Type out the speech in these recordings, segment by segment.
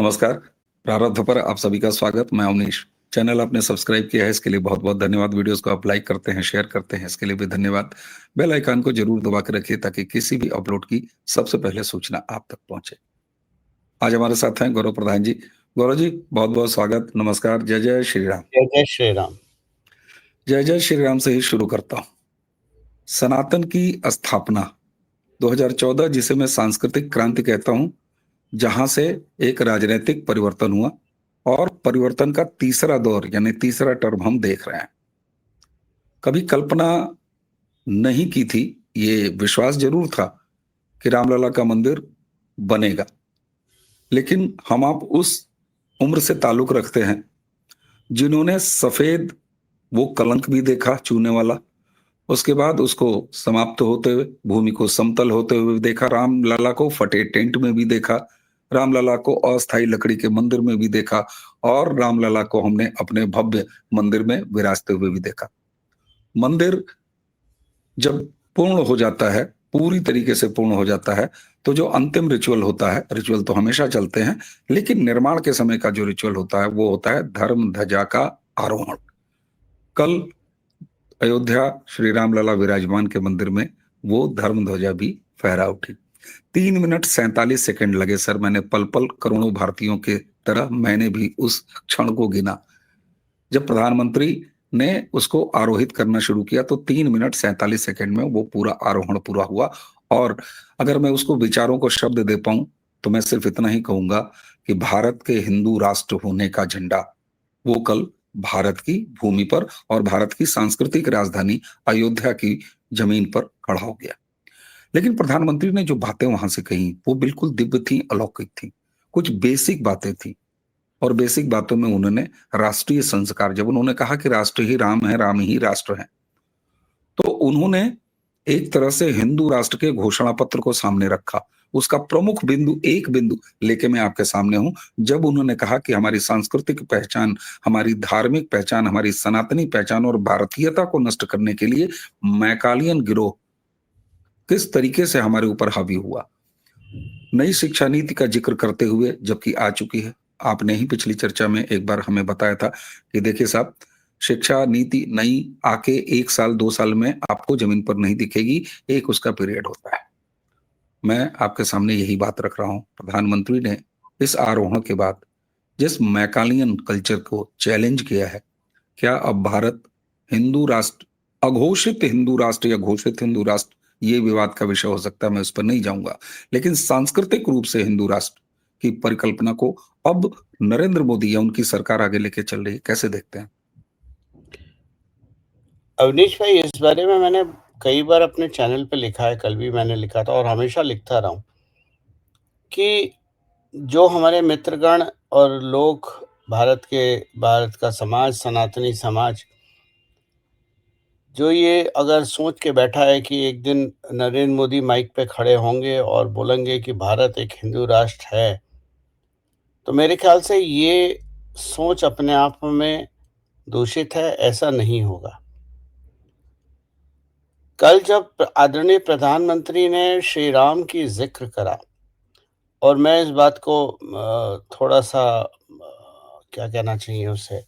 नमस्कार। प्रारब्ध पर आप सभी का स्वागत। मैं अवनीश। चैनल आपने सब्सक्राइब किया है इसके लिए बहुत-बहुत धन्यवाद। वीडियोस को आप लाइक करते हैं, शेयर करते हैं, इसके लिए भी धन्यवाद। बेल आइकन को जरूर दबा के रखिए ताकि किसी भी अपलोड की सबसे पहले सूचना आप तक पहुंचे। आज हमारे साथ हैं गौरव प्रधान जी। गौरव जी, बहुत-बहुत स्वागत। नमस्कार। जय जय श्री राम। जय जय श्री राम। जय जय श्री राम से ही शुरू करता हूं। सनातन की स्थापना 2014, जिसे मैं सांस्कृतिक क्रांति कहता हूं, जहां से एक राजनीतिक परिवर्तन हुआ और परिवर्तन का तीसरा दौर यानी तीसरा टर्म हम देख रहे हैं। कभी कल्पना नहीं की थी, ये विश्वास जरूर था कि रामलला का मंदिर बनेगा, लेकिन हम आप उस उम्र से ताल्लुक रखते हैं जिन्होंने सफेद वो कलंक भी देखा चूने वाला, उसके बाद उसको समाप्त होते हुए, भूमि को समतल होते हुए भी देखा, रामलला को फटे टेंट में भी देखा, रामलला को अस्थायी लकड़ी के मंदिर में भी देखा और रामलला को हमने अपने भव्य मंदिर में विराजते हुए भी देखा। मंदिर जब पूर्ण हो जाता है, पूरी तरीके से पूर्ण हो जाता है, तो जो अंतिम रिचुअल होता है, रिचुअल तो हमेशा चलते हैं, लेकिन निर्माण के समय का जो रिचुअल होता है वो होता है धर्म ध्वजा का आरोहण। कल अयोध्या श्री रामलला विराजमान के मंदिर में वो धर्म ध्वजा भी फहरा उठी। 3 मिनट 47 सेकंड लगे सर। मैंने पल पल करोड़ों भारतीयों के तरह मैंने भी उस क्षण को गिना। जब प्रधानमंत्री ने उसको आरोहित करना शुरू किया तो 3 मिनट 47 सेकंड में वो पूरा आरोहण पूरा हुआ। और अगर मैं उसको विचारों को शब्द दे पाऊं तो मैं सिर्फ इतना ही कहूंगा कि भारत के हिंदू राष्ट्र होने का झंडा वो कल भारत की भूमि पर और भारत की सांस्कृतिक राजधानी अयोध्या की जमीन पर खड़ा हो गया। लेकिन प्रधानमंत्री ने जो बातें वहां से कही वो बिल्कुल दिव्य थी, अलौकिक थी। कुछ बेसिक बातें थी और बेसिक बातों में उन्होंने राष्ट्रीय संस्कार, जब उन्होंने कहा कि राष्ट्र ही राम है, राम ही राष्ट्र है, तो उन्होंने एक तरह से हिंदू राष्ट्र के घोषणा पत्र को सामने रखा। उसका प्रमुख बिंदु, एक बिंदु लेके मैं आपके सामने हूं, जब उन्होंने कहा कि हमारी सांस्कृतिक पहचान, हमारी धार्मिक पहचान, हमारी सनातनी पहचान और भारतीयता को नष्ट करने के लिए मैकालियन गिरोह किस तरीके से हमारे ऊपर हावी हुआ। नई शिक्षा नीति का जिक्र करते हुए, जबकि आ चुकी है, आपने ही पिछली चर्चा में एक बार हमें बताया था कि देखिए साहब, शिक्षा नीति नई आके 1 साल 2 साल में आपको जमीन पर नहीं दिखेगी, एक उसका पीरियड होता है। मैं आपके सामने यही बात रख रहा हूं। प्रधानमंत्री ने इस आरोहण के बाद जिस मैकालियन कल्चर को चैलेंज किया है, क्या अब भारत हिंदू राष्ट्र, अघोषित हिंदू राष्ट्र या घोषित हिंदू राष्ट्र, ये विवाद का विषय हो सकता है, मैं उस पर नहीं जाऊंगा, लेकिन सांस्कृतिक रूप से हिंदू राष्ट्र की परिकल्पना को अब नरेंद्र मोदी या उनकी सरकार आगे लेके चल रही है, कैसे देखते हैं? अवनीश भाई, इस बारे में मैंने कई बार अपने चैनल पे लिखा है, कल भी मैंने लिखा था और हमेशा लिखता रहा हूँ कि जो हमारे मित्रगण और लोग, भारत का समाज, सनातनी समाज, जो ये अगर सोच के बैठा है कि एक दिन नरेंद्र मोदी माइक पे खड़े होंगे और बोलेंगे कि भारत एक हिंदू राष्ट्र है, तो मेरे ख्याल से ये सोच अपने आप में दूषित है, ऐसा नहीं होगा। कल जब आदरणीय प्रधानमंत्री ने श्री राम की जिक्र करा और मैं इस बात को थोड़ा-सा क्या कहना चाहिए उसे,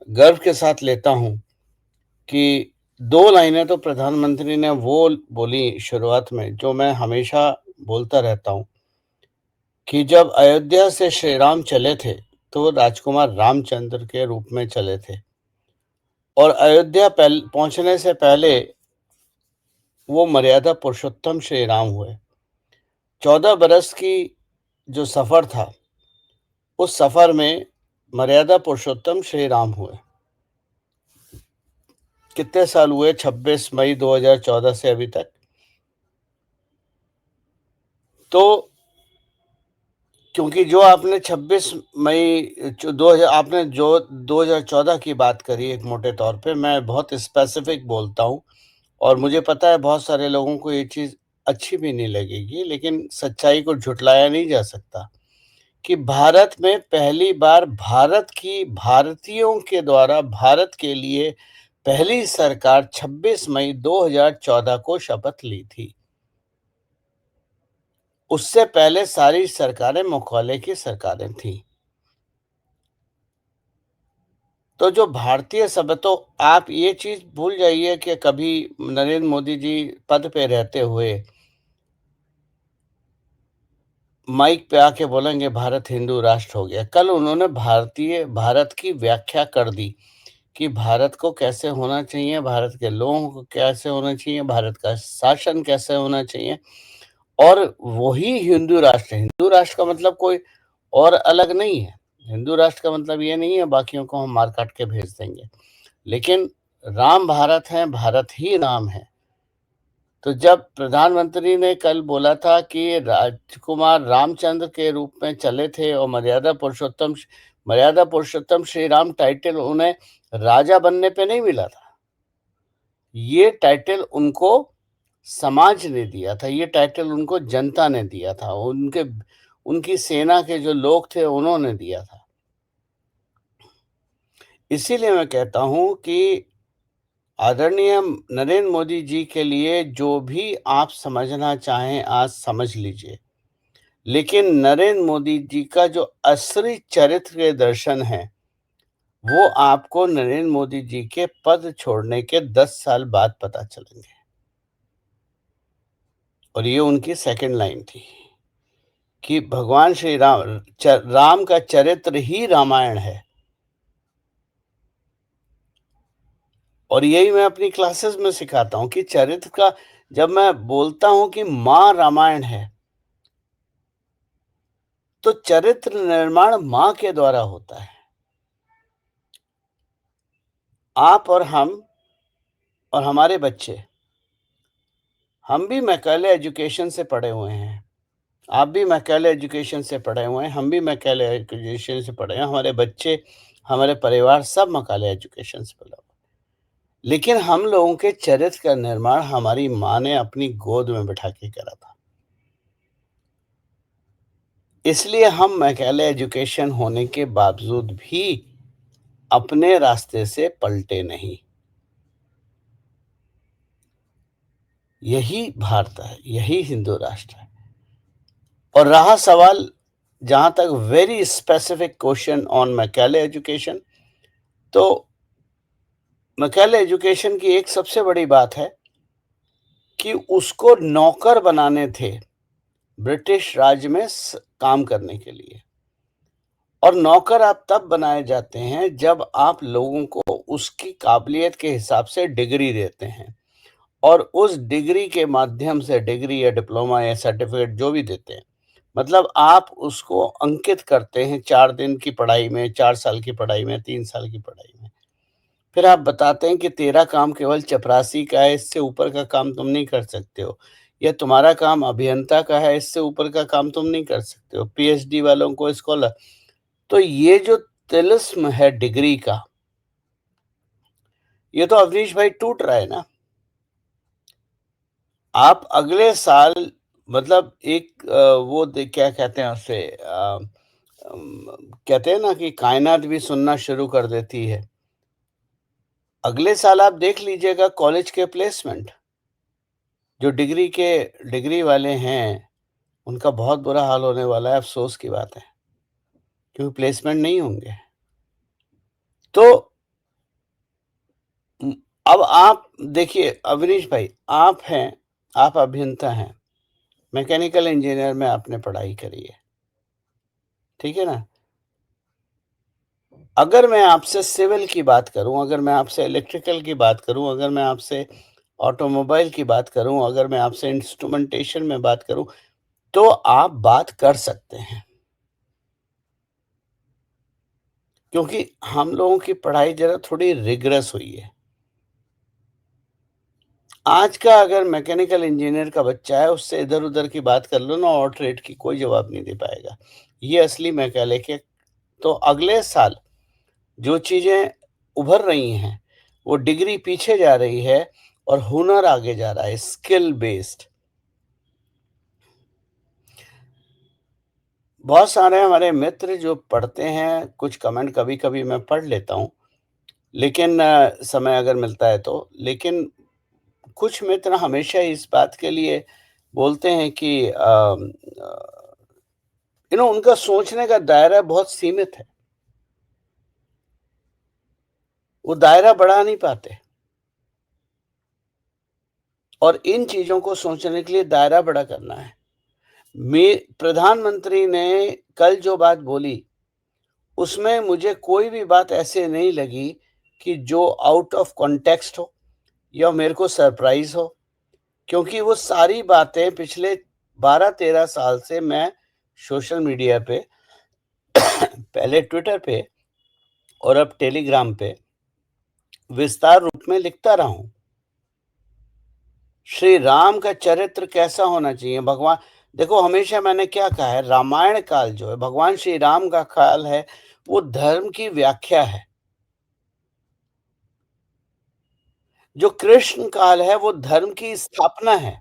गर्व के साथ लेता हूँ कि 2 लाइनें तो प्रधानमंत्री ने वो बोली शुरुआत में, जो मैं हमेशा बोलता रहता हूँ कि जब अयोध्या से श्री राम चले थे, तो वो राजकुमार रामचंद्र के रूप में चले थे और अयोध्या पहुँचने से पहले वो मर्यादा पुरुषोत्तम श्री राम हुए। 14 बरस की जो सफ़र था, उस सफ़र में मर्यादा पुरुषोत्तम श्री राम हुए। कितने साल हुए? 26 मई 2014 से अभी तक। तो क्योंकि जो आपने 26 मई जो 2000 आपने जो 2014 की बात करी, एक मोटे तौर पे मैं बहुत स्पेसिफिक बोलता हूँ और मुझे पता है बहुत सारे लोगों को ये चीज़ अच्छी भी नहीं लगेगी, लेकिन सच्चाई को झुठलाया नहीं जा सकता कि भारत में पहली बार भारतीयों के द्वारा भारत के लिए पहली सरकार 26 मई 2014 को शपथ ली थी। उससे पहले सारी सरकारें मुख्वाले की सरकारें थीं। तो जो भारतीय तो आप ये चीज़ भूल जाइए कि कभी नरेंद्र मोदी जी पद पे रहते हुए माइक पे आके बोलेंगे भारत हिंदू राष्ट्र हो गया। कल उन्होंने भारत की व्याख्या कर दी कि भारत को कैसे होना चाहिए, भारत के लोगों को कैसे होना चाहिए, भारत का शासन कैसे होना चाहिए और वही हिंदू राष्ट्र का मतलब कोई और अलग नहीं है। हिंदू राष्ट्र का मतलब ये नहीं है बाकियों को हम मार काट के भेज देंगे। लेकिन राम भारत है, भारत ही राम है। तो जब प्रधानमंत्री ने कल बोला था कि राजकुमार रामचंद्र के रूप में चले थे और मर्यादा पुरुषोत्तम श्री राम टाइटल उन्हें राजा बनने पे नहीं मिला था। ये टाइटल उनको समाज ने दिया था, ये टाइटल उनको जनता ने दिया था, उनकी सेना के जो लोग थे उन्होंने दिया था। इसीलिए मैं कहता हूँ कि आदरणीय नरेंद्र मोदी जी के लिए जो भी आप समझना चाहें आज समझ लीजिए। लेकिन नरेंद्र मोदी जी का जो असली चरित्र के दर्शन हैं, वो आपको नरेंद्र मोदी जी के पद छोड़ने के 10 साल बाद पता चलेंगे। और ये उनकी सेकंड लाइन थी कि भगवान श्री राम का चरित्र ही रामायण है। और यही मैं अपनी क्लासेस में सिखाता हूँ कि चरित्र का जब मैं बोलता हूँ कि माँ रामायण है, तो चरित्र निर्माण माँ के द्वारा होता है। आप और हम और हमारे बच्चे, हम भी मैकाले एजुकेशन से पढ़े हुए हैं। आप भी मैकाले एजुकेशन से पढ़े हुए हैं, हम भी मैकाले एजुकेशन से पढ़े हैं, हमारे बच्चे, हमारे परिवार सब मैकाले एजुकेशन से पढ़ा हुआ है। लेकिन हम लोगों के चरित्र का निर्माण हमारी माँ ने अपनी गोद में बिठा के करा था। इसलिए हम मैकाले एजुकेशन होने के बावजूद भी अपने रास्ते से पलटे नहीं। यही भारत है, यही हिंदू राष्ट्र है। और रहा सवाल जहां तक very specific question on Macaulay education, तो मैकाले एजुकेशन की एक सबसे बड़ी बात है कि उसको नौकर बनाने थे ब्रिटिश राज में काम करने के लिए। और नौकर आप तब बनाए जाते हैं जब आप लोगों को उसकी काबिलियत के हिसाब से डिग्री देते हैं और उस डिग्री के माध्यम से डिग्री या डिप्लोमा या सर्टिफिकेट जो भी देते हैं, मतलब आप उसको अंकित करते हैं 4 दिन की पढ़ाई में, 4 साल की पढ़ाई में, 3 साल की पढ़ाई में। फिर आप बताते हैं कि तेरा काम केवल चपरासी का है, इससे ऊपर का काम तुम नहीं कर सकते हो। या तुम्हारा काम अभियंता का है, इससे ऊपर का काम तुम नहीं कर सकते हो। पीएचडी वालों को स्कॉलर। तो ये जो तिलिस्म है डिग्री का, ये तो अवनीश भाई टूट रहा है ना। आप अगले साल मतलब एक क्या कहते हैं उसे कहते हैं ना कि कायनात भी सुनना शुरू कर देती है। अगले साल आप देख लीजिएगा कॉलेज के प्लेसमेंट, जो डिग्री वाले हैं, उनका बहुत बुरा हाल होने वाला है, अफ़सोस की बात है, क्योंकि प्लेसमेंट नहीं होंगे। तो उम, अब आप देखिए अवनीश भाई, आप अभियंता हैं, मैकेनिकल इंजीनियर में आपने पढ़ाई करी है, ठीक है ना? अगर मैं आपसे सिविल की बात करूँ, अगर मैं आपसे इलेक्ट्रिकल की बात करूँ, अगर मैं आपसे ऑटोमोबाइल की बात करूँ, अगर मैं आपसे इंस्ट्रूमेंटेशन में बात करूँ, तो आप बात कर सकते हैं। क्योंकि हम लोगों की पढ़ाई ज़रा थोड़ी रिगरस हुई है। आज का अगर मैकेनिकल इंजीनियर का बच्चा है, उससे इधर-उधर की बात कर लो ना और ट्रेड की, कोई जवाब नहीं दे पाएगा। ये असली मैकेनिक है। तो अगले साल जो चीज़ें उभर रही हैं, वो डिग्री पीछे जा रही है और हुनर आगे जा रहा है, स्किल बेस्ड। बहुत सारे हमारे मित्र जो पढ़ते हैं, कुछ कमेंट कभी-कभी मैं पढ़ लेता हूँ, लेकिन समय अगर मिलता है तो। लेकिन कुछ मित्र हमेशा इस बात के लिए बोलते हैं कि उनका सोचने का दायरा बहुत सीमित है। वो दायरा बढ़ा नहीं पाते और इन चीज़ों को सोचने के लिए दायरा बड़ा करना है। प्रधानमंत्री ने कल जो बात बोली, उसमें मुझे कोई भी बात ऐसे नहीं लगी कि जो आउट ऑफ कॉन्टेक्स्ट हो या मेरे को सरप्राइज़ हो, क्योंकि वो सारी बातें पिछले 12-13 साल से मैं सोशल मीडिया पे पहले ट्विटर पे और अब टेलीग्राम पे विस्तार रूप में लिखता रहा हूँ। श्री राम का चरित्र कैसा होना चाहिए? भगवान देखो, हमेशा मैंने क्या कहा है, रामायण काल जो है, भगवान श्री राम का काल है, वो धर्म की व्याख्या है। जो कृष्ण काल है, वो धर्म की स्थापना है।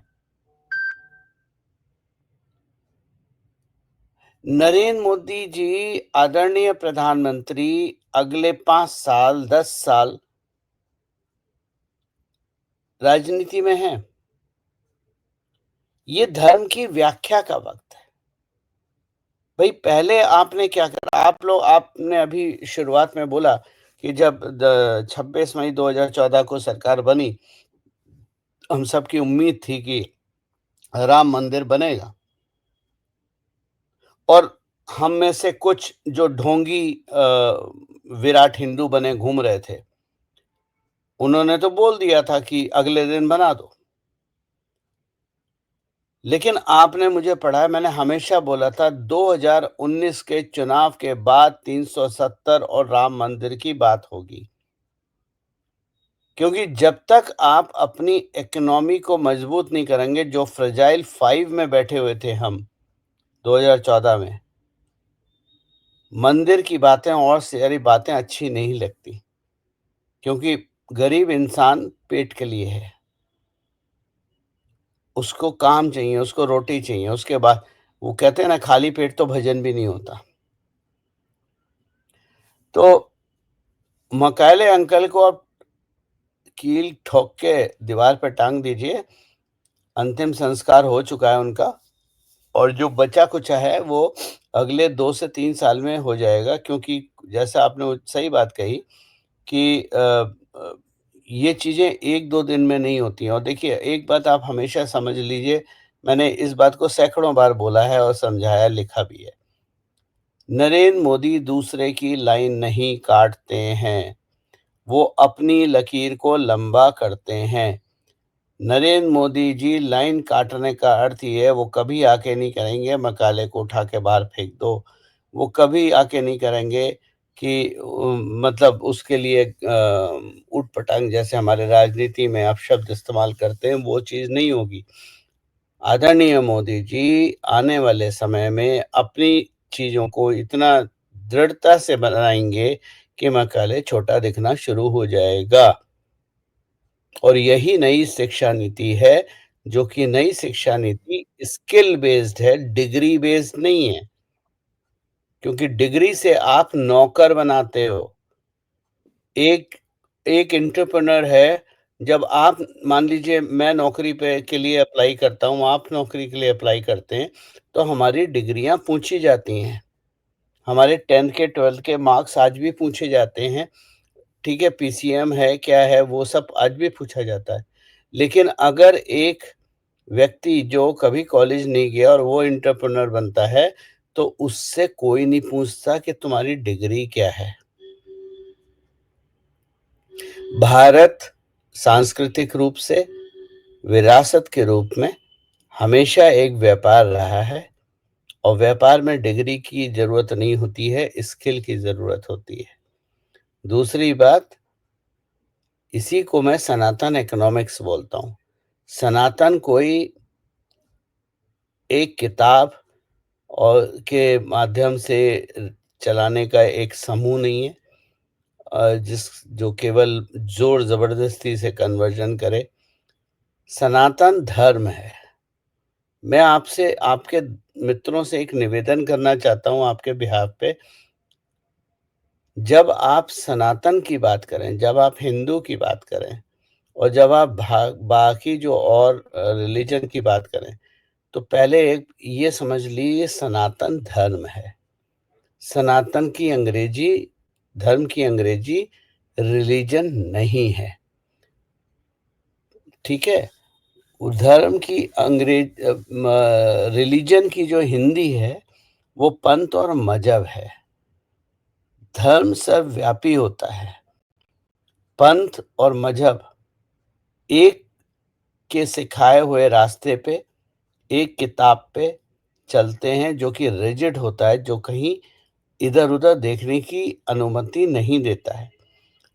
नरेंद्र मोदी जी, आदरणीय प्रधानमंत्री, अगले 5 साल, 10 साल राजनीति में हैं। ये धर्म की व्याख्या का वक़्त है। भई पहले आपने क्या करा? आपने अभी शुरुआत में बोला कि जब द 26 मई 2014 को सरकार बनी, हम सबकी उम्मीद थी कि राम मंदिर बनेगा और हम में से कुछ जो ढोंगी विराट हिंदू बने घूम रहे थे, उन्होंने तो बोल दिया था कि अगले दिन बना दो। लेकिन आपने मुझे पढ़ा, मैंने हमेशा बोला था 2019 के चुनाव के बाद 370 और राम मंदिर की बात होगी। क्योंकि जब तक आप अपनी इकोनॉमी को मजबूत नहीं करेंगे, जो फ्रेजाइल 5 में बैठे हुए थे हम 2014 में, मंदिर की बातें और सारी बातें अच्छी नहीं लगती, क्योंकि गरीब इंसान पेट के लिए है। उसको काम चाहिए, उसको रोटी चाहिए, उसके बाद वो कहते हैं ना, खाली पेट तो भजन भी नहीं होता। तो मकाले अंकल को आप कील ठोक के दीवार पे टांग दीजिए, अंतिम संस्कार हो चुका है उनका और जो बचा-कुचा है वो अगले 2 से 3 साल में हो जाएगा, क्योंकि जैसा आपने वो सही बात कही कि अ, ये चीज़ें 1-2 दिन में नहीं होती हैं और देखिए, एक बात आप हमेशा समझ लीजिए, मैंने इस बात को सैकड़ों बार बोला है और समझाया, लिखा भी है। नरेंद्र मोदी दूसरे की लाइन नहीं काटते हैं, वो अपनी लकीर को लंबा करते हैं। नरेंद्र मोदी जी लाइन काटने का अर्थ ये है, वो कभी आके नहीं कहेंगे मकाले को उठा के बाहर फेंक दो। वो कभी आके नहीं करेंगे कि मतलब उसके लिए ऊट-पटांग जैसे हमारे राजनीति में आप शब्द इस्तेमाल करते हैं, वो चीज़ नहीं होगी। आदरणीय मोदी जी आने वाले समय में अपनी चीज़ों को इतना दृढ़ता से बनाएँगे कि मकाले छोटा दिखना शुरू हो जाएगा। और यही नई शिक्षा नीति है, जो कि नई शिक्षा नीति स्किल बेस्ड है, डिग्री बेस्ड नहीं है। क्योंकि डिग्री से आप नौकर बनाते हो। एक एक एंटरप्रेन्योर है, जब आप मान लीजिए मैं नौकरी पे के लिए अप्लाई करता हूँ, आप नौकरी के लिए अप्लाई करते हैं, तो हमारी डिग्रियाँ पूछी जाती हैं। हमारे 10th के 12th के मार्क्स आज भी पूछे जाते हैं। ठीक है, पीसीएम है, क्या है, वो सब आज भी पूछा जाता है। लेकिन अगर एक व्यक्ति जो कभी कॉलेज नहीं गया और वो एंटरप्रेन्योर बनता है, तो उससे कोई नहीं पूछता कि तुम्हारी डिग्री क्या है। भारत सांस्कृतिक रूप से, विरासत के रूप में हमेशा एक व्यापार रहा है और व्यापार में डिग्री की ज़रूरत नहीं होती है, स्किल की ज़रूरत होती है। दूसरी बात, इसी को मैं सनातन इकोनॉमिक्स बोलता हूँ। सनातन कोई एक किताब और के माध्यम से चलाने का एक समूह नहीं है, जो केवल ज़ोर ज़बरदस्ती से कन्वर्जन करे। सनातन धर्म है। मैं आपसे, आपके मित्रों से एक निवेदन करना चाहता हूँ आपके बिहाफ़ पे, जब आप सनातन की बात करें, जब आप हिंदू की बात करें और जब आप बाकी जो और रिलीजन की बात करें, तो पहले एक ये समझ लीजिए सनातन धर्म है। सनातन की अंग्रेजी धर्म की अंग्रेजी रिलीजन नहीं है, ठीक है? धर्म की रिलीजन की जो हिंदी है, वो पंथ और मजहब है। धर्म सर्वव्यापी होता है। पंथ और मजहब एक के सिखाए हुए रास्ते पे, एक किताब पे चलते हैं जो कि रिजिड होता है, जो कहीं इधर-उधर देखने की अनुमति नहीं देता है।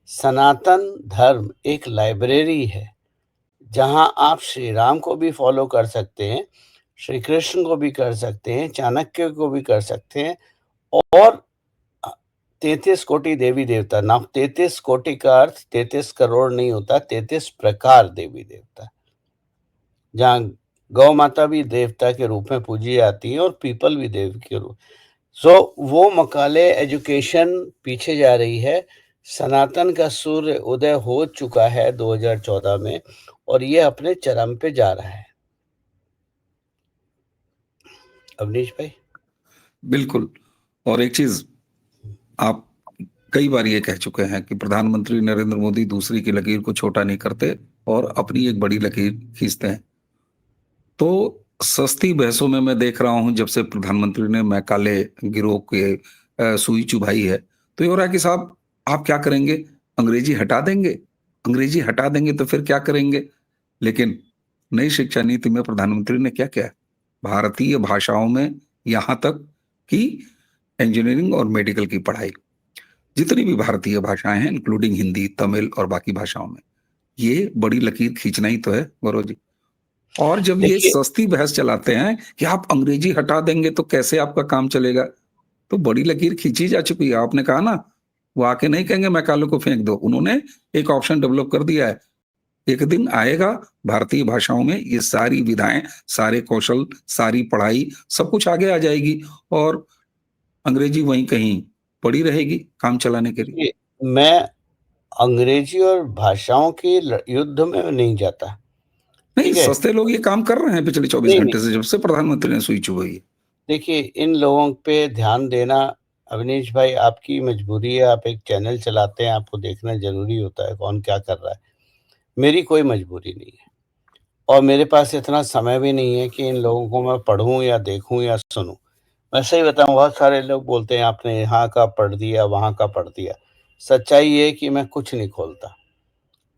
सनातन धर्म एक लाइब्रेरी है, जहाँ आप श्री राम को भी फ़ॉलो कर सकते हैं, श्री कृष्ण को भी कर सकते हैं, चाणक्य को भी कर सकते हैं और 33 कोटि देवी-देवता। नाउ 33 कोटि का अर्थ 33 करोड़ नहीं होता, 33 प्रकार देवी-देवता। जहाँ गौ माता भी देवता के रूप में पूजी जाती है और पीपल भी देव के रूप। सो वो मकाले एजुकेशन पीछे जा रही है। सनातन का सूर्य उदय हो चुका है 2014 में और ये अपने चरम पे जा रहा है। अवनीश भाई? बिल्कुल। और एक चीज आप कई बार ये कह चुके हैं कि प्रधानमंत्री नरेंद्र मोदी दूसरी की लकीर को छोटा नहीं करते और अपनी एक बड़ी लकीर खींचते हैं। तो सस्ती बहसों में मैं देख रहा हूं, जब से प्रधानमंत्री ने मैकाले गिरोह के सुई चुभाई है, तो ये हो रहा है कि साहब आप क्या करेंगे? अंग्रेजी हटा देंगे? अंग्रेजी हटा देंगे तो फिर क्या करेंगे? लेकिन नई शिक्षा नीति में प्रधानमंत्री ने क्या किया? भारतीय भाषाओं में, यहां तक कि इंजीनियरिंग और मेडिकल की पढ़ाई, जितनी भी भारतीय भाषाएं हैं इंक्लूडिंग हिंदी, तमिल और बाकी भाषाओं में, ये बड़ी लकीर खींचना ही तो है गौरव जी। और जब ये देखिए, सस्ती बहस चलाते हैं कि आप अंग्रेजी हटा देंगे तो कैसे आपका काम चलेगा, तो बड़ी लकीर खींची जा चुकी है। आपने कहा ना, वो आके नहीं कहेंगे मैकाले को फेंक दो, उन्होंने एक ऑप्शन डेवलप कर दिया है। एक दिन आएगा भारतीय भाषाओं में ये सारी विधाएं, सारे कौशल, सारी पढ़ाई, सब कुछ आगे आ जाएगी और अंग्रेजी वहीं कहीं पड़ी रहेगी काम चलाने के लिए। देखिए, मैं अंग्रेजी और भाषाओं के युद्ध में नहीं जाता, नहीं, ठीक है? सस्ते लोग ये काम कर रहे हैं पिछले 24 नहीं, नहीं। घंटे से, जब से प्रधानमंत्री ने सुई चुभाई है। देखिए, इन लोगों पे ध्यान देना अवनीश भाई आपकी मजबूरी है, आप एक चैनल चलाते हैं, आपको देखना ज़रूरी होता है कौन क्या कर रहा है। मेरी कोई मजबूरी नहीं है और मेरे पास इतना समय भी नहीं है कि इन लोगों को मैं पढ़ूँ या देखूँ या सुनूँ। मैं सही बताऊँ, बहुत सारे लोग बोलते हैं आपने यहाँ का पढ़ दिया, वहाँ का पढ़ दिया। सच्चाई ये है कि मैं कुछ नहीं खोलता।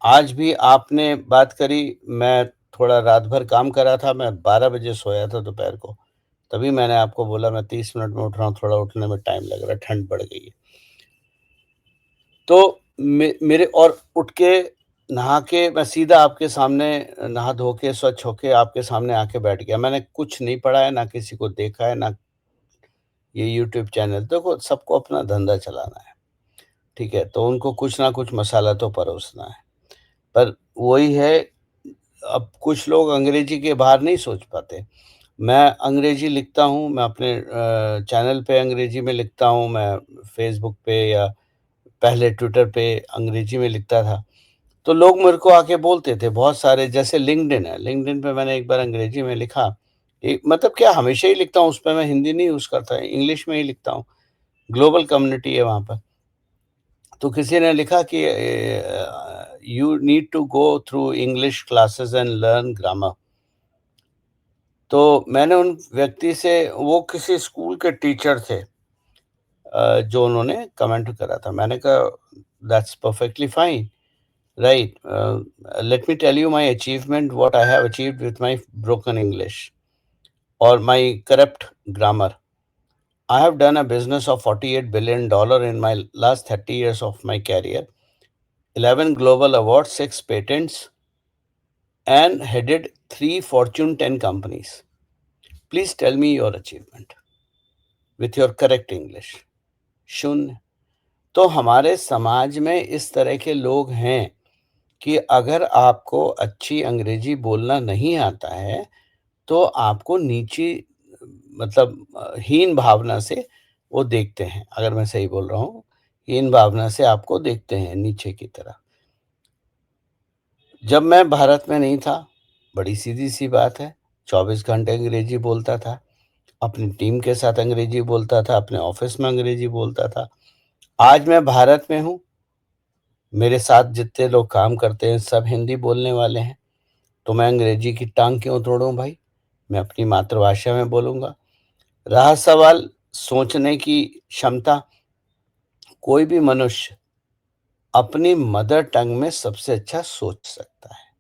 आज भी आपने बात करी, मैं थोड़ा रात भर काम कर रहा था, मैं 12 बजे सोया था दोपहर को। तभी मैंने आपको बोला मैं 30 मिनट में उठ रहा हूँ, थोड़ा उठने में टाइम लग रहा है, ठंड बढ़ गई है। तो मेरे और उठ के नहा के मैं सीधा आपके सामने नहा धो के स्वच्छ होके आपके सामने आके बैठ गया। मैंने कुछ नहीं पढ़ा है, ना किसी को देखा है, ना ये यूट्यूब चैनल। देखो सबको अपना धंधा चलाना है, ठीक है? तो उनको कुछ ना कुछ मसाला तो परोसना है। पर वही है, अब कुछ लोग अंग्रेजी के बाहर नहीं सोच पाते। मैं अंग्रेजी लिखता हूँ, मैं अपने चैनल पे अंग्रेजी में लिखता हूँ, मैं फ़ेसबुक पे या पहले ट्विटर पे अंग्रेजी में लिखता था। तो लोग मेरे को आके बोलते थे बहुत सारे, जैसे लिंक्डइन है, लिंक्डइन पे मैंने एक बार अंग्रेजी में लिखा। मतलब क्या हमेशा ही लिखता हूँ, उसपे मैं हिंदी नहीं यूज़ करता, इंग्लिश में ही लिखता हूँ। ग्लोबल कम्युनिटी है वहाँ पर। तो किसी ने लिखा कि you need to go through English classes and learn grammar. तो मैंने उन व्यक्ति से, वो किसी स्कूल के टीचर थे, जो उन्होंने कमेंट करा था। मैंने कहा that's perfectly fine, right? Let me tell you my achievement, what I have achieved with my broken English और my corrupt grammar. I have done a business of $48 billion in my last 30 years of my career, 11 global awards, 6 patents, and headed 3 Fortune 10 companies. Please tell me your achievement with your correct English. शून्य। तो हमारे समाज में इस तरह के लोग हैं कि अगर आपको अच्छी अंग्रेजी बोलना नहीं आता है, तो आपको नीची, मतलब हीन भावना से वो देखते हैं। अगर मैं सही बोल रहा हूँ, हीन भावना से आपको देखते हैं नीचे की तरह। जब मैं भारत में नहीं था, बड़ी सीधी-सी बात है, 24 घंटे अंग्रेजी बोलता था, अपनी टीम के साथ अंग्रेजी बोलता था, अपने ऑफ़िस में अंग्रेजी बोलता था। आज मैं भारत में हूँ, मेरे साथ जितने लोग काम करते हैं सब हिंदी बोलने वाले हैं, तो मैं अंग्रेजी की टाँग क्यों तोड़ूँ भाई? मैं अपनी मातृभाषा में बोलूँगा। रहा सवाल सोचने की क्षमता, कोई भी मनुष्य अपनी मदर टंग में सबसे अच्छा सोच सकता है।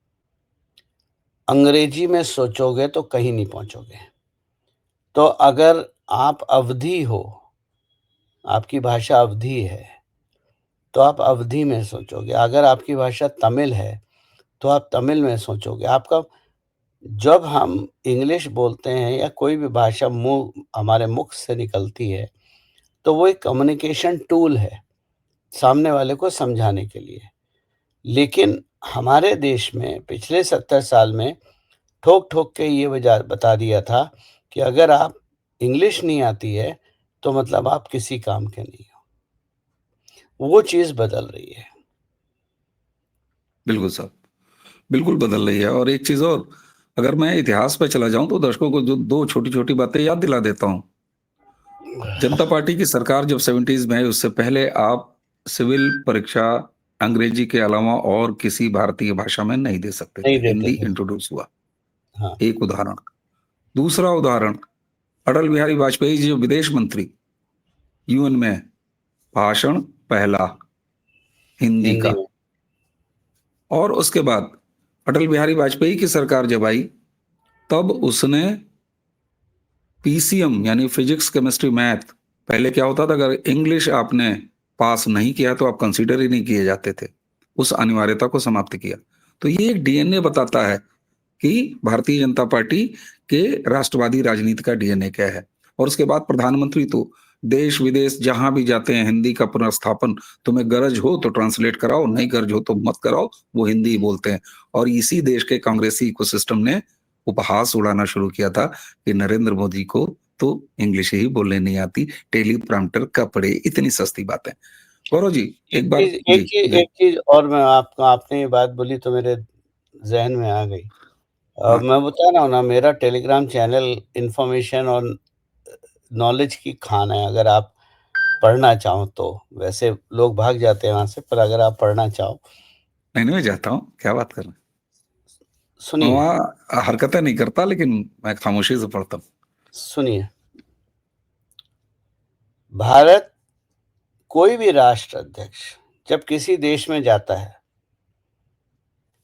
अंग्रेजी में सोचोगे तो कहीं नहीं पहुँचोगे। तो अगर आप अवधी हो, आपकी भाषा अवधी है, तो आप अवधी में सोचोगे। अगर आपकी भाषा तमिल है, तो आप तमिल में सोचोगे। आपका जब हम इंग्लिश बोलते हैं या कोई भी भाषा मुँह हमारे मुख से निकलती है, तो वो एक कम्युनिकेशन टूल है, सामने वाले को समझाने के लिए। लेकिन हमारे देश में पिछले 70 साल में ठोक-ठोक के ये बता दिया था कि अगर आप इंग्लिश नहीं आती है, तो मतलब आप किसी काम के नहीं हो। वो चीज़ बदल रही है। बिल्कुल साहब, बिल्कुल बदल रही है। और एक चीज़ और, अगर मैं इतिहास पे चला जाऊँ तो दर्शकों को जो 2 छोटी-छोटी बातें याद दिला देता हूँ। जनता पार्टी की सरकार जब 70s में आई, उससे पहले आप सिविल परीक्षा अंग्रेजी के अलावा और किसी भारतीय भाषा में नहीं दे सकते नहीं थे। देते हिंदी थे। इंट्रोड्यूस हुआ, हाँ, एक उदाहरण। दूसरा उदाहरण, अटल बिहारी वाजपेयी जी जो विदेश मंत्री, यूएन में भाषण पहला हिंदी हिंदी का। में। और उसके बाद अटल बिहारी वाजपेयी की सरकार जब आई, तब उसने पीसीएम यानी फिजिक्स, केमिस्ट्री, मैथ, पहले क्या होता था, अगर इंग्लिश आपने पास नहीं किया तो आप कंसीडर ही नहीं किए जाते थे। उस अनिवार्यता को समाप्त किया। तो ये एक डीएनए बताता है कि भारतीय जनता पार्टी के राष्ट्रवादी राजनीति का डीएनए क्या है। और उसके बाद प्रधानमंत्री तो देश विदेश जहां भी जाते हैं, हिंदी का पुनर्स्थापन, तुम्हें गरज हो तो ट्रांसलेट कराओ, नहीं गरज हो तो मत कराओ, वो हिंदी ही बोलते हैं। और इसी देश के कांग्रेसी इकोसिस्टम ने उपहास उड़ाना शुरू किया था कि नरेंद्र मोदी को तो इंग्लिश ही बोलने नहीं आती, टेली प्रॉम्प्टर का पड़े, इतनी सस्ती बातें। गौरव जी, एक एक बार चीज़ एक जी चीज़ जी। एक चीज़ और मैं आपको आपने ये बात बोली तो मेरे ज़हन में आ गई। हाँ, मैं बता रहा हूँ ना मेरा टेलीग्राम चैनल इन्फॉर्मेशन और नॉलेज की खान है, अगर आप पढ़ना चाहो तो। वैसे लोग भाग जाते हैं वहाँ से, पर अगर आप पढ़ना चाहो, नहीं नहीं, मैं जाता हूँ, क्या बात कर रहे हैं। मैं सुनिए, वहाँ हरकतें नहीं करता, लेकिन मैं खामोशी से पढ़ता हूँ। सुनिए। भारत कोई भी राष्ट्र अध्यक्ष जब किसी देश में जाता है,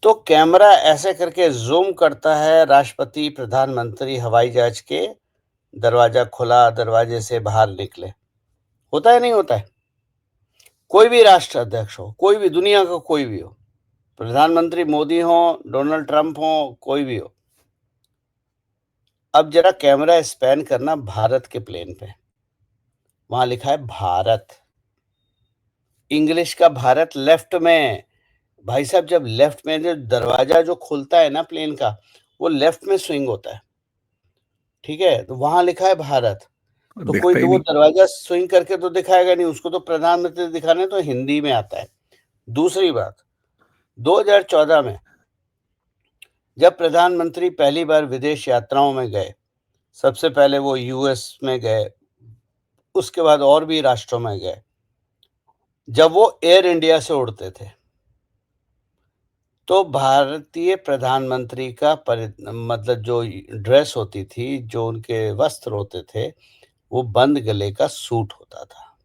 तो कैमरा ऐसे करके ज़ूम करता है राष्ट्रपति, प्रधानमंत्री हवाई जहाज के दरवाज़ा खुला, दरवाजे से बाहर निकले। होता है, नहीं होता है? कोई भी राष्ट्र अध्यक्ष हो, कोई भी दुनिया का कोई भी हो, प्रधानमंत्री मोदी हों, डोनाल्ड ट्रंप हों, कोई भी हो। अब ज़रा कैमरा स्पैन करना भारत के प्लेन पे। वहाँ लिखा है भारत। इंग्लिश का भारत लेफ्ट में। भाई साहब जब लेफ्ट में जो दरवाज़ा जो खुलता है ना प्लेन का, वो लेफ्ट में स्विंग होता है, ठीक है? तो वहाँ लिखा है भारत। तो कोई दिखता ही तो वो नहीं। दरवाज़ा स्विंग करके तो दिखाएगा नहीं, उसको तो प्रधानमंत्री दिखाना है तो हिंदी में आता है। दूसरी बात, 2014 में जब प्रधानमंत्री पहली बार विदेश यात्राओं में गए, सबसे पहले वो यूएस में गए, उसके बाद और भी राष्ट्रों में गए। जब वो एयर इंडिया से उड़ते थे, तो भारतीय प्रधानमंत्री का मतलब जो ड्रेस होती थी, जो उनके वस्त्र होते थे, वो बंद गले का सूट होता था।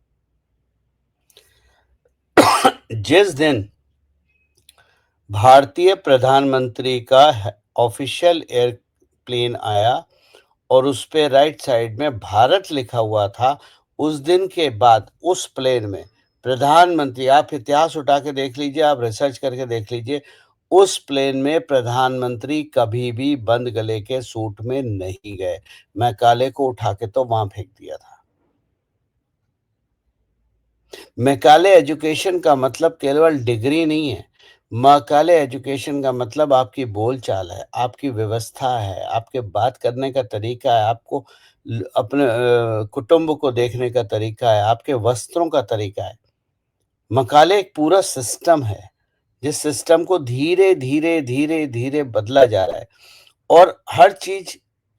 जिस दिन भारतीय प्रधानमंत्री का ऑफिशियल एयरप्लेन आया और उस पे राइट साइड में भारत लिखा हुआ था, उस दिन के बाद उस प्लेन में प्रधानमंत्री, आप इतिहास उठा के देख लीजिए, आप रिसर्च करके देख लीजिए, उस प्लेन में प्रधानमंत्री कभी भी बंद गले के सूट में नहीं गए। मैकाले को उठा के तो वहाँ फेंक दिया था। मैकाले एजुकेशन का मतलब केवल डिग्री नहीं है। मैकाले एजुकेशन का मतलब आपकी बोलचाल है, आपकी व्यवस्था है, आपके बात करने का तरीका है, आपको अपने कुटुंब को देखने का तरीका है, आपके वस्त्रों का तरीका है। मकाले एक पूरा सिस्टम है, जिस सिस्टम को धीरे धीरे धीरे धीरे बदला जा रहा है। और हर चीज़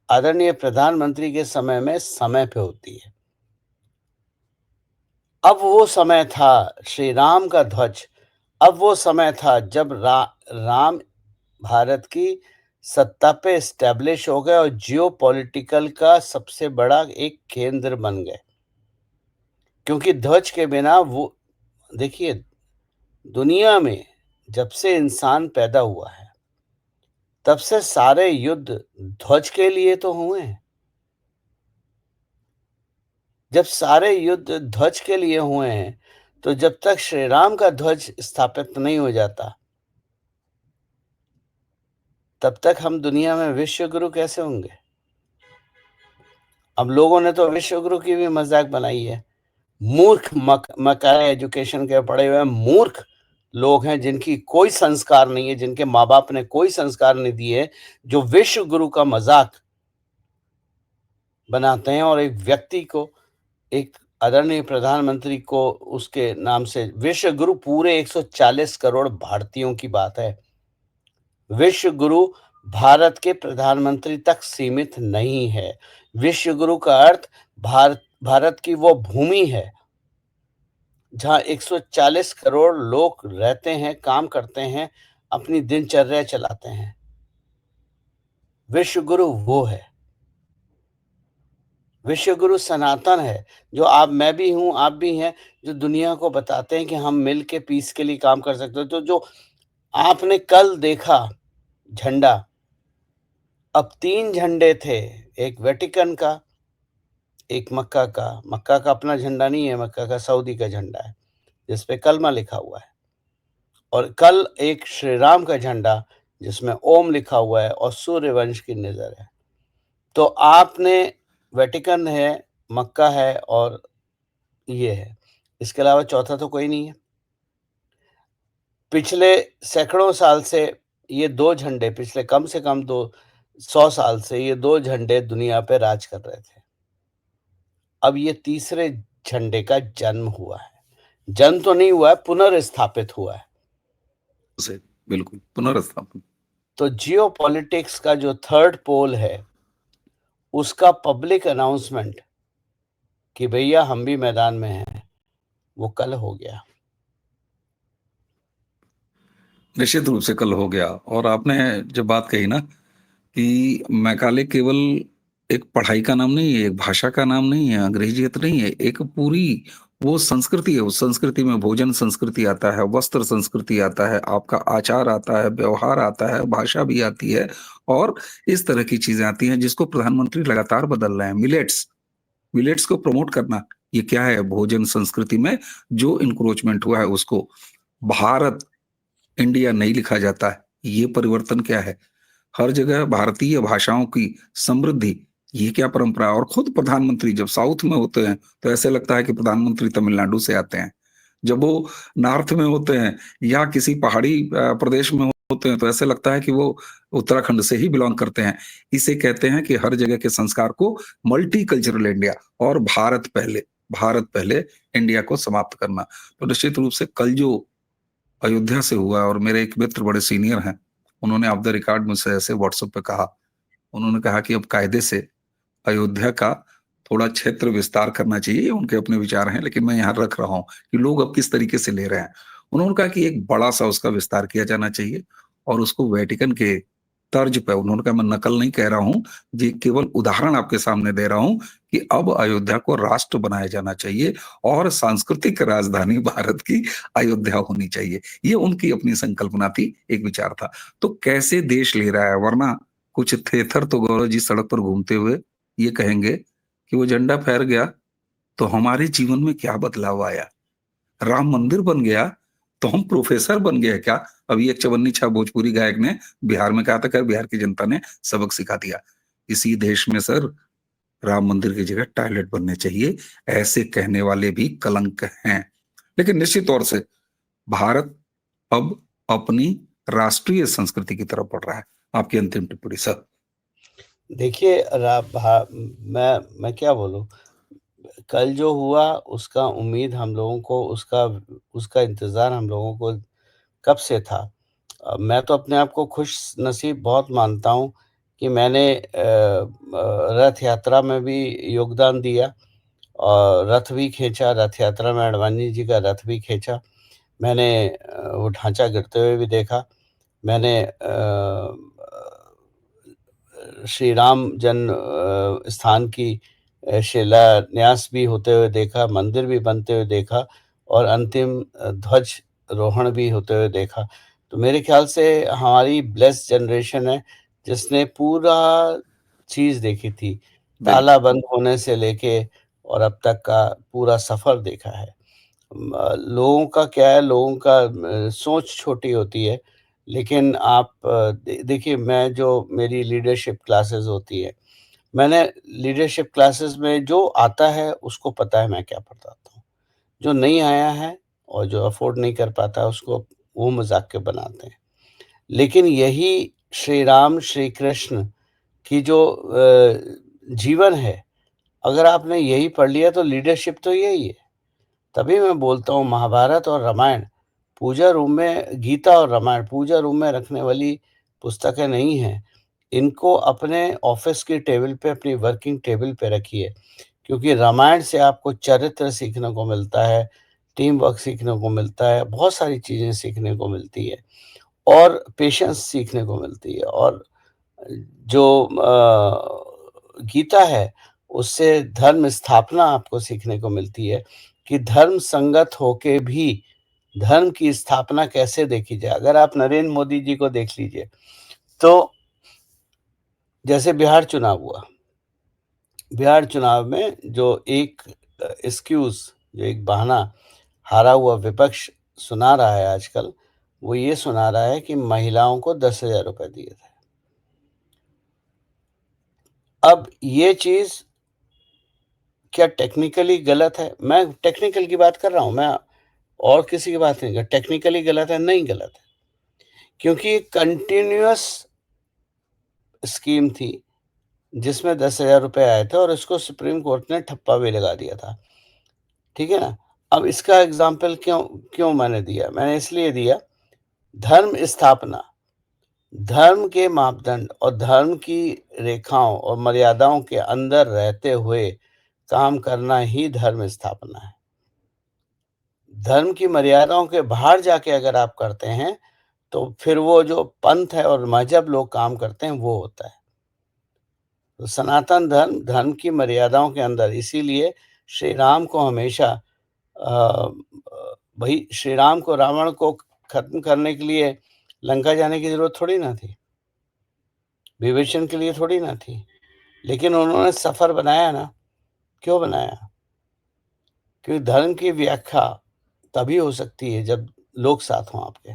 आदरणीय प्रधानमंत्री के समय में समय पे होती है। अब वो समय था श्री राम का ध्वज, अब वो समय था जब राम भारत की सत्ता पे एस्टैब्लिश हो गए और जियोपॉलिटिकल का सबसे बड़ा एक केंद्र बन गए। क्योंकि ध्वज के बिना वो देखिए, दुनिया में जब से इंसान पैदा हुआ है, तब से सारे युद्ध ध्वज के लिए तो हुए हैं। जब सारे युद्ध ध्वज के लिए हुए हैं, तो जब तक श्री राम का ध्वज स्थापित नहीं हो जाता, तब तक हम दुनिया में विश्व गुरु कैसे होंगे? अब लोगों ने तो विश्व गुरु की भी मज़ाक बनाई है। मूर्ख मकाए एजुकेशन के पढ़े हुए मूर्ख लोग हैं जिनकी कोई संस्कार नहीं है, जिनके माँ-बाप ने कोई संस्कार नहीं दिए, जो विश्व गुरु का मज़ाक बनाते हैं और एक व्यक्ति को, एक आदरणीय प्रधानमंत्री को उसके नाम से विश्व गुरु पूरे 140 करोड़ भारतीयों की बात है। विश्व गुरु भारत के प्रधानमंत्री तक सीमित नहीं है। विश्व गुरु का अर्थ भारत की वो भूमि है, जहाँ 140 करोड़ लोग रहते हैं, काम करते हैं, अपनी दिनचर्या चलाते हैं। विश्व गुरु वो है। विश्व गुरु सनातन है, जो मैं भी हूँ, आप भी हैं, जो दुनिया को बताते हैं कि हम मिल के पीस के लिए काम कर सकते हैं। तो जो आपने कल देखा झंडा, अब 3 झंडे थे, एक वेटिकन का, एक मक्का का। मक्का का अपना झंडा नहीं है, मक्का का सऊदी का झंडा है, जिस पे कलमा लिखा हुआ है। और कल एक श्री राम का झंडा, जिसमें ओम लिखा हुआ है और सूर्यवंश की नज़र है। तो आपने वेटिकन है, मक्का है और ये है। इसके अलावा चौथा तो कोई नहीं है। पिछले सैकड़ों साल से ये 2 झंडे, पिछले कम से कम 100 साल से ये 2 झंडे दुनिया पे राज कर रहे थे। अब ये तीसरे झंडे का जन्म हुआ है। जन्म तो नहीं हुआ है, पुनर्स्थापित हुआ है। से बिल्कुल पुनर्स्थापन। तो जियोपॉलिटिक्स का जो थर्ड पोल है, उसका पब्लिक अनाउंसमेंट कि भैया हम भी मैदान में हैं, वो कल हो गया। निश्चित रूप से कल हो गया। और आपने जब बात कही ना कि मैकाले केवल एक पढ़ाई का नाम नहीं है, एक भाषा का नाम नहीं है, अंग्रेजियत नहीं है, एक पूरी वो संस्कृति है। उस संस्कृति में भोजन संस्कृति आता है, वस्त्र संस्कृति आता है, आपका आचार आता है, व्यवहार आता है, भाषा भी आती है और इस तरह की चीजें आती हैं जिसको प्रधानमंत्री लगातार बदल रहे हैं। मिलेट्स मिलेट्स को प्रमोट करना, ये क्या है? भोजन संस्कृति में जो इंक्रोचमेंट हुआ है उसको भारत इंडिया नहीं लिखा जाता है, ये परिवर्तन क्या है? हर जगह भारतीय भाषाओं की समृद्धि, ये क्या परंपरा है? और खुद प्रधानमंत्री जब साउथ में होते हैं तो ऐसे लगता है कि प्रधानमंत्री तमिलनाडु से आते हैं। जब वो नॉर्थ में होते हैं या किसी पहाड़ी प्रदेश में होते हैं तो ऐसे लगता है कि वो उत्तराखंड से ही बिलोंग करते हैं। इसे कहते हैं कि हर जगह के संस्कार को मल्टी कल्चरल इंडिया और भारत पहले इंडिया को समाप्त करना। तो निश्चित रूप से कल जो अयोध्या से हुआ, और मेरे एक मित्र बड़े सीनियर हैं, उन्होंने ऑफ द रिकॉर्ड मुझसे ऐसे व्हाट्सएप पे कहा, उन्होंने कहा कि अब कायदे से अयोध्या का थोड़ा क्षेत्र विस्तार करना चाहिए। उनके अपने विचार हैं, लेकिन मैं यहाँ रख रहा हूँ कि लोग अब किस तरीके से ले रहे हैं। उन्होंने कहा कि एक बड़ा सा उसका विस्तार किया जाना चाहिए और उसको वेटिकन के तर्ज पे, उन्होंने कहा मैं नकल नहीं कह रहा हूँ, ये केवल उदाहरण आपके सामने दे रहा हूँ कि अब अयोध्या को राष्ट्र बनाया जाना चाहिए और सांस्कृतिक राजधानी भारत की अयोध्या होनी चाहिए। ये उनकी अपनी संकल्पना थी, एक विचार था। तो कैसे देश ले रहा है, वरना कुछ थेथर तो गौरव जी सड़क पर घूमते हुए ये कहेंगे कि वो झंडा फहर गया तो हमारे जीवन में क्या बदलाव आया? राम मंदिर बन गया तो हम प्रोफेसर बन गए क्या? अभी एक चवन्नी छा भोजपुरी गायक ने बिहार में कहा था, खैर बिहार की जनता ने सबक सिखा दिया। इसी देश में सर राम मंदिर की जगह टॉयलेट बनने चाहिए, ऐसे कहने वाले भी कलंक हैं। लेकिन निश्चित तौर से भारत अब अपनी राष्ट्रीय संस्कृति की तरफ बढ़ रहा है। आपकी अंतिम टिप्पणी सर। देखिए मैं क्या बोलूँ? कल जो हुआ उसका उम्मीद हम लोगों को, उसका उसका इंतज़ार हम लोगों को कब से था। मैं तो अपने आप को खुशनसीब बहुत मानता हूँ कि मैंने रथ यात्रा में भी योगदान दिया और रथ भी खींचा, रथ यात्रा में अडवाणी जी का रथ भी खींचा। मैंने वो ढांचा गिरते हुए भी देखा। मैंने श्री राम जन्म स्थान की शिलान्यास भी होते हुए देखा, मंदिर भी बनते हुए देखा और अंतिम ध्वज रोहण भी होते हुए देखा। तो मेरे ख़्याल से हमारी ब्लेस्ड जनरेशन है, जिसने पूरा चीज़ देखी थी। ताला बिल्कुल, बंद होने से लेके और अब तक का पूरा सफ़र देखा है। लोगों का क्या है, लोगों का सोच छोटी होती है, लेकिन आप देखिए मैं जो मेरी लीडरशिप क्लासेस होती है, मैंने लीडरशिप क्लासेस में जो आता है उसको पता है मैं क्या पढ़ाता हूँ। जो नहीं आया है और जो अफ़ोर्ड नहीं कर पाता उसको वो मज़ाक के बनाते हैं। लेकिन यही श्री राम, श्री कृष्ण की जो जीवन है, अगर आपने यही पढ़ लिया तो लीडरशिप तो यही है। तभी मैं बोलता हूँ महाभारत और रामायण पूजा रूम में गीता और रामायण पूजा रूम में रखने वाली पुस्तकें नहीं हैं। इनको अपने ऑफ़िस की टेबल पे, अपनी वर्किंग टेबल पे रखिए, क्योंकि रामायण से आपको चरित्र सीखने को मिलता है, टीम वर्क सीखने को मिलता है, बहुत सारी चीज़ें सीखने को मिलती है और पेशेंस सीखने को मिलती है और जो गीता है, उससे धर्म स्थापना आपको सीखने को मिलती है कि धर्म संगत होके भी धर्म की स्थापना कैसे देखी जाए। अगर आप नरेंद्र मोदी जी को देख लीजिए, तो जैसे बिहार चुनाव हुआ, बिहार चुनाव में जो एक एक्सक्यूज़ जो एक बहाना हारा हुआ विपक्ष सुना रहा है आजकल, वो ये सुना रहा है कि महिलाओं को 10,000 रुपए दिए थे। अब ये चीज़ क्या टेक्निकली गलत है? मैं टेक्निकल की बात कर रहा हूँ, मैं और किसी की बात नहीं कर टेक्निकली गलत है, नहीं गलत है। क्योंकि कंटीन्यूअस स्कीम थी, जिसमें 10,000 रुपए आए थे और इसको सुप्रीम कोर्ट ने ठप्पा भी लगा दिया था। ठीक है ना? अब इसका एग्ज़ाम्पल क्यों क्यों मैंने दिया? मैंने इसलिए दिया, धर्म स्थापना, धर्म के मापदंड और धर्म की रेखाओं और मर्यादाओं के अंदर रहते हुए काम करना ही धर्म स्थापना है। धर्म की मर्यादाओं के बाहर जाके अगर आप करते हैं, तो फिर वो जो पंथ है और मज़हब लोग काम करते हैं, वो होता है। तो सनातन धर्म, धर्म की मर्यादाओं के अंदर इसीलिए श्री राम को हमेशा भई श्री राम को रावण को खत्म करने के लिए लंका जाने की ज़रूरत थोड़ी ना थी, विभीषण के लिए थोड़ी ना थी। लेकिन उन्होंने सफ़र बनाया ना, क्यों बनाया? क्योंकि धर्म की व्याख्या तभी हो सकती है जब लोग साथ हों आपके।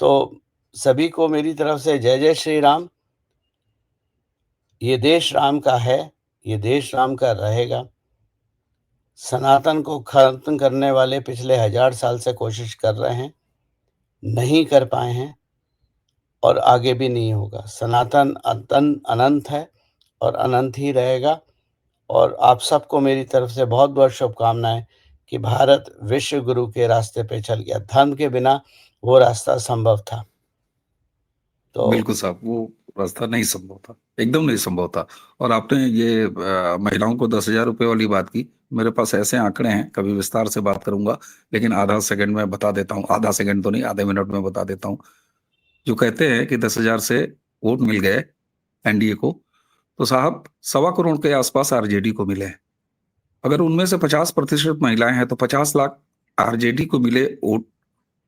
तो सभी को मेरी तरफ से जय जय श्री राम। ये देश राम का है, ये देश राम का रहेगा। सनातन को खत्म करने वाले पिछले 1000 साल से कोशिश कर रहे हैं, नहीं कर पाए हैं और आगे भी नहीं होगा। सनातन अनंत है और अनंत ही रहेगा और आप सबको मेरी तरफ से बहुत-बहुत शुभकामनाएँ कि भारत विश्व गुरु के रास्ते पे चल गया। धर्म के बिना वो रास्ता असंभव था। तो बिल्कुल साहब, वो रास्ता नहीं संभव था, एकदम नहीं संभव था। और आपने ये महिलाओं को 10,000 रुपए वाली बात की, मेरे पास ऐसे आंकड़े हैं, कभी विस्तार से बात करूँगा, लेकिन आधा सेकंड में बता देता हूँ, आधा सेकंड तो नहीं, आधे मिनट में बता देता हूँ। जो कहते हैं कि 10,000 से वोट मिल गए एनडीए को, तो साहब सवा करोड़ के आसपास आरजेडी को मिले हैं। अगर उनमें से 50% महिलाएं हैं तो 50 लाख आरजेडी को मिले वोट,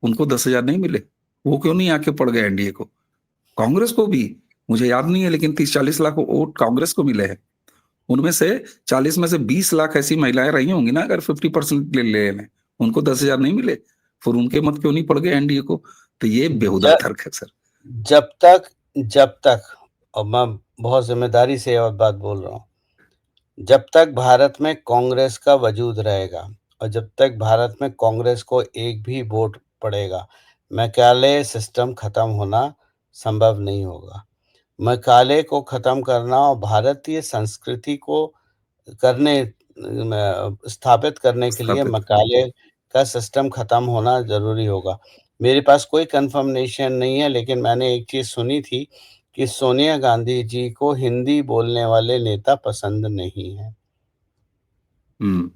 उनको 10,000 नहीं मिले। वो क्यों नहीं आके पड़ गए एनडीए को? कांग्रेस को भी, मुझे याद नहीं है, लेकिन 30-40 लाख वोट कांग्रेस को मिले हैं। उनमें से 40 में से 20 लाख ऐसी महिलाएं रही होंगी ना, अगर 50% ले लें, उनको 10,000 नहीं मिले, फिर उनके मत क्यों नहीं पड़ गए एनडीए को? तो ये बेहुदा ज तर्क है सर। जब तक और मैं बहुत ज़िम्मेदारी से ये बात बोल रहा हूँ, जब तक भारत में कांग्रेस का वजूद रहेगा और जब तक भारत में कांग्रेस को एक भी वोट पड़ेगा, मैकाले सिस्टम खत्म होना संभव नहीं होगा। मैकाले को खत्म करना और भारतीय संस्कृति को स्थापित करने के लिए स्थापित, मैकाले का सिस्टम खत्म होना ज़रूरी होगा। मेरे पास कोई कन्फर्मेशन नहीं है, लेकिन मैंने एक चीज़ सुनी थी कि सोनिया गांधी जी को हिंदी बोलने वाले नेता पसंद नहीं हैं। हम्म।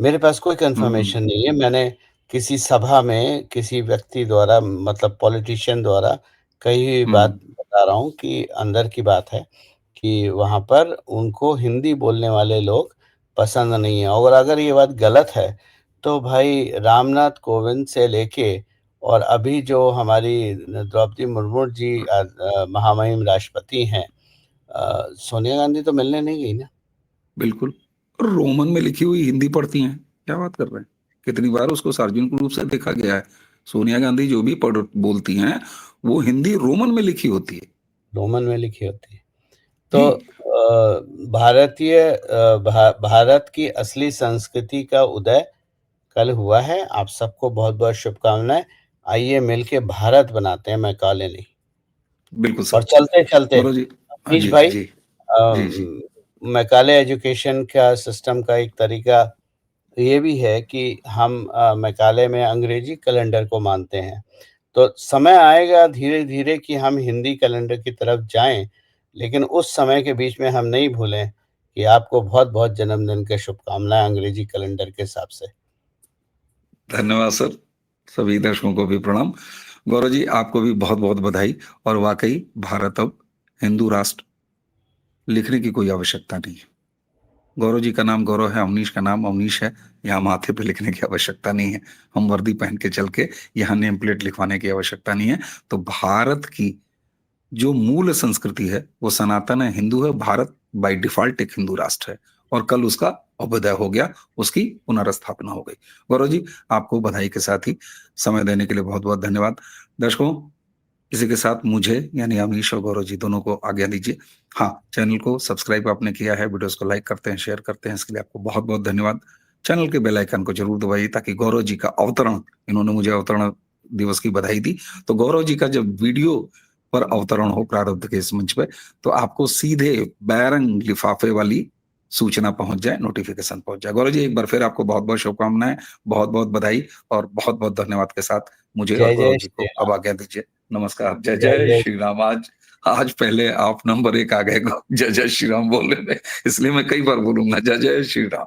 मेरे पास कोई हम्म। कन्फर्मेशन नहीं है। मैंने किसी सभा में किसी व्यक्ति द्वारा मतलब पॉलिटिशियन द्वारा कही हुई बात हम्म। बता रहा हूँ कि अंदर की बात है कि वहाँ पर उनको हिंदी बोलने वाले लोग पसंद नहीं है। और अगर ये बात गलत है, तो भाई रामनाथ कोविंद से लेके और अभी जो हमारी द्रौपदी मुर्मू जी महामहिम राष्ट्रपति हैं, सोनिया गांधी तो मिलने नहीं गई ना। बिल्कुल। और रोमन में लिखी हुई हिंदी पढ़ती हैं, क्या बात कर रहे हैं? कितनी बार उसको सार्वजनिक रूप से देखा गया है। सोनिया गांधी जो भी पढ़ बोलती हैं वो हिंदी रोमन में लिखी होती है। रोमन में लिखी होती है। तो जी। भारत की असली संस्कृति का उदय कल हुआ है। आप सबको बहुत-बहुत शुभकामनाएँ। आइए मिलके भारत बनाते हैं, मैकाले नहीं। बिल्कुल और सर। चलते-चलते गौरव जी। हाँ अवनीश जी भाई, जी। जी जी। मैकाले एजुकेशन का सिस्टम का एक तरीका ये भी है कि हम मैकाले में अंग्रेजी कैलेंडर को मानते हैं। तो समय आएगा धीरे-धीरे कि हम हिंदी कैलेंडर की तरफ जाएँ, लेकिन उस समय के बीच में हम नहीं भूलें कि आपको बहुत-बहुत जन्मदिन की शुभकामनाएँ अंग्रेजी कैलेंडर के हिसाब से। धन्यवाद सर। सभी दर्शकों को भी प्रणाम। गौरव जी आपको भी बहुत बहुत बधाई। और वाकई भारत अब हिंदू राष्ट्र लिखने की कोई आवश्यकता नहीं है। गौरव जी का नाम गौरव है, अवनीश का नाम अवनीश है। यहाँ माथे पे लिखने की आवश्यकता नहीं है। हम वर्दी पहन के चल के यहाँ नेम प्लेट लिखवाने की आवश्यकता नहीं है। तो भारत की जो मूल संस्कृति है वो सनातन है, हिंदू है। भारत बाय डिफॉल्ट एक हिंदू राष्ट्र है और कल उसका अभ्युदय हो गया, उसकी पुनर्स्थापना हो गई। गौरव जी आपको बधाई के साथ ही समय देने के लिए बहुत बहुत धन्यवाद। दर्शकों इसी के साथ मुझे यानी अमीश और गौरव जी दोनों को आज्ञा दीजिए। हाँ, चैनल को सब्सक्राइब आपने किया है, वीडियोस को लाइक करते हैं, शेयर करते हैं, इसके लिए आपको बहुत बहुत धन्यवाद। चैनल के बेल आइकन को जरूर दबाइए ताकि गौरव जी का अवतरण, इन्होंने मुझे अवतरण दिवस की बधाई दी, तो गौरव जी का जब वीडियो पर अवतरण हो प्रारब्ध के इस मंच पे तो आपको सीधे बैरंग लिफाफे वाली सूचना पहुंच जाए, नोटिफिकेशन पहुंच जाए। गौरव जी एक बार फिर आपको बहुत बहुत शुभकामनाएं, बहुत बहुत बधाई और बहुत बहुत धन्यवाद के साथ मुझे और जय गौरव जय जी श्री को अब राम। आज्ञा दीजिए। नमस्कार। जय जय जय जय श्री राम। आज आज पहले आप नंबर 1 आ गए जय जय श्री राम बोलने में, इसलिए मैं कई बार बोलूंगा जय जय श्री राम।